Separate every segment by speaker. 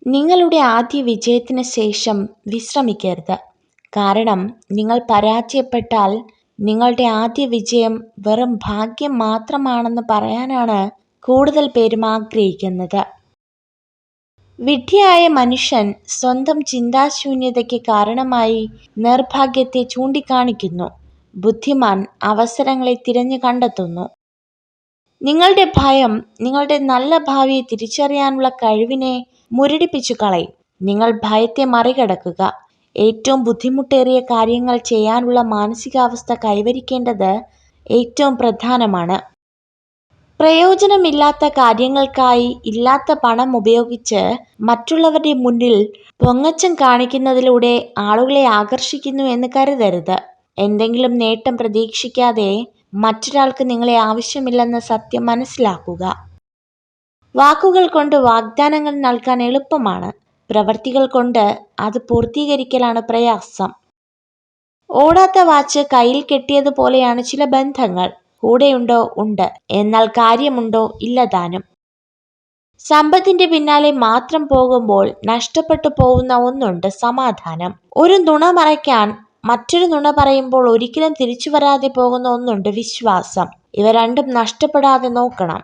Speaker 1: നിങ്ങളുടെ ആദ്യ വിജയത്തിന് ശേഷം വിശ്രമിക്കരുത്. കാരണം നിങ്ങൾ പരാജയപ്പെട്ടാൽ നിങ്ങളുടെ ആദ്യ വിജയം വെറും ഭാഗ്യം മാത്രമാണെന്ന് പറയാനാണ് കൂടുതൽ പേരും ആഗ്രഹിക്കുന്നത്. വിഡ്ഢിയായ മനുഷ്യൻ സ്വന്തം ചിന്താശൂന്യതയ്ക്ക് കാരണമായി നിർഭാഗ്യത്തെ ചൂണ്ടിക്കാണിക്കുന്നു. ബുദ്ധിമാൻ അവസരങ്ങളെ തിരഞ്ഞു കണ്ടെത്തുന്നു. നിങ്ങളുടെ ഭയം നിങ്ങളുടെ നല്ല ഭാവിയെ തിരിച്ചറിയാനുള്ള കഴിവിനെ മുരടിപ്പിച്ചു കളയും. നിങ്ങൾ ഭയത്തെ മറികടക്കുക. ഏറ്റവും ബുദ്ധിമുട്ടേറിയ കാര്യങ്ങൾ ചെയ്യാനുള്ള മാനസികാവസ്ഥ കൈവരിക്കേണ്ടത് ഏറ്റവും പ്രധാനമാണ്. പ്രയോജനമില്ലാത്ത കാര്യങ്ങൾക്കായി ഇല്ലാത്ത പണം ഉപയോഗിച്ച് മറ്റുള്ളവരുടെ മുന്നിൽ പൊങ്ങച്ചം കാണിക്കുന്നതിലൂടെ ആളുകളെ ആകർഷിക്കുന്നു എന്ന് കരുതരുത്. എന്തെങ്കിലും നേട്ടം പ്രതീക്ഷിക്കാതെ മറ്റൊരാൾക്ക് നിങ്ങളെ ആവശ്യമില്ലെന്ന സത്യം മനസ്സിലാക്കുക. വാക്കുകൾ കൊണ്ട് വാഗ്ദാനങ്ങൾ നൽകാൻ എളുപ്പമാണ്. പ്രവൃത്തികൾ കൊണ്ട് അത് പൂർത്തീകരിക്കലാണ് പ്രയാസം. ഓടാത്ത വാച്ച് കയ്യിൽ കെട്ടിയതുപോലെയാണ് ചില ബന്ധങ്ങൾ. കൂടെയുണ്ടോ? ഉണ്ട്. എന്നാൽ കാര്യമുണ്ടോ? ഇല്ലതാനും. സമ്പത്തിന്റെ പിന്നാലെ മാത്രം പോകുമ്പോൾ നഷ്ടപ്പെട്ടു പോകുന്ന ഒന്നുണ്ട്: സമാധാനം. ഒരു നുണ മറയ്ക്കാൻ മറ്റൊരു നുണ പറയുമ്പോൾ ഒരിക്കലും തിരിച്ചു വരാതെ പോകുന്ന ഒന്നുണ്ട്: വിശ്വാസം. ഇവ രണ്ടും നഷ്ടപ്പെടാതെ നോക്കണം.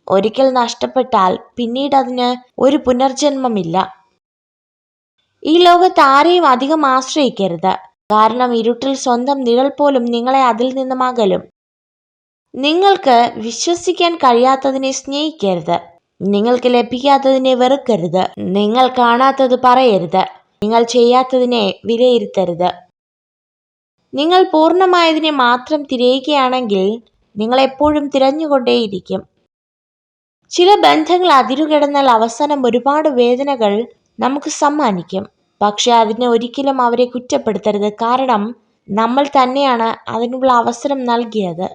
Speaker 1: ഒരിക്കൽ നഷ്ടപ്പെട്ടാൽ പിന്നീട് അതിന് ഒരു പുനർജന്മമില്ല. ഈ ലോകത്ത് ആരെയും അധികം ആശ്രയിക്കരുത്. കാരണം ഇരുട്ടിൽ സ്വന്തം നിഴൽ പോലും നിങ്ങളെ അതിൽ നിന്നും അകലും. നിങ്ങൾക്ക് വിശ്വസിക്കാൻ കഴിയാത്തതിനെ സ്നേഹിക്കരുത്. നിങ്ങൾക്ക് ലഭിക്കാത്തതിനെ വെറുക്കരുത്. നിങ്ങൾ കാണാത്തത് പറയരുത്. നിങ്ങൾ ചെയ്യാത്തതിനെ വിലയിരുത്തരുത്. നിങ്ങൾ പൂർണ്ണമായതിനെ മാത്രം തിരയുകയാണെങ്കിൽ നിങ്ങൾ എപ്പോഴും തിരഞ്ഞുകൊണ്ടേയിരിക്കും. ചില ബന്ധങ്ങൾ അതിരുകടന്നാൽ അവസാനം ഒരുപാട് വേദനകൾ നമുക്ക് സമ്മാനിക്കും. പക്ഷെ അതിന് ഒരിക്കലും അവരെ കുറ്റപ്പെടുത്തരുത്. കാരണം നമ്മൾ തന്നെയാണ് അതിനുള്ള അവസരം നൽകിയത്.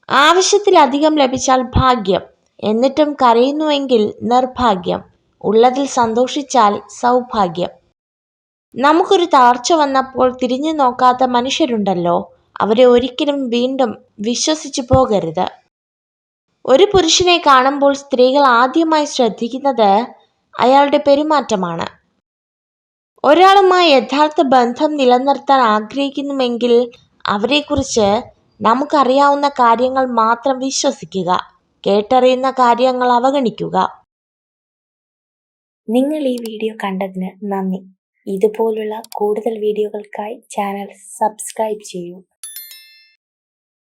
Speaker 1: ആവശ്യത്തിലധികം ലഭിച്ചാൽ ഭാഗ്യം. എന്നിട്ടും കരയുന്നുവെങ്കിൽ നിർഭാഗ്യം. ഉള്ളതിൽ സന്തോഷിച്ചാൽ സൗഭാഗ്യം. നമുക്കൊരു തളർച്ച വന്നപ്പോൾ തിരിഞ്ഞു നോക്കാത്ത മനുഷ്യരുണ്ടല്ലോ, അവരെ ഒരിക്കലും വീണ്ടും വിശ്വസിച്ചു പോകരുത്. ഒരു പുരുഷനെ കാണുമ്പോൾ സ്ത്രീകൾ ആദ്യമായി ശ്രദ്ധിക്കുന്നത് അയാളുടെ പെരുമാറ്റമാണ്. ഒരാളുമായി യഥാർത്ഥ ബന്ധം നിലനിർത്താൻ ആഗ്രഹിക്കുന്നുവെങ്കിൽ അവരെക്കുറിച്ച് നമുക്കറിയാവുന്ന കാര്യങ്ങൾ മാത്രം വിശ്വസിക്കുക. കേട്ടറിയുന്ന കാര്യങ്ങൾ അവഗണിക്കുക.
Speaker 2: നിങ്ങൾ ഈ വീഡിയോ കണ്ടതിന് നന്ദി. ഇതുപോലുള്ള കൂടുതൽ വീഡിയോകൾക്കായി ചാനൽ സബ്സ്ക്രൈബ് ചെയ്യൂ.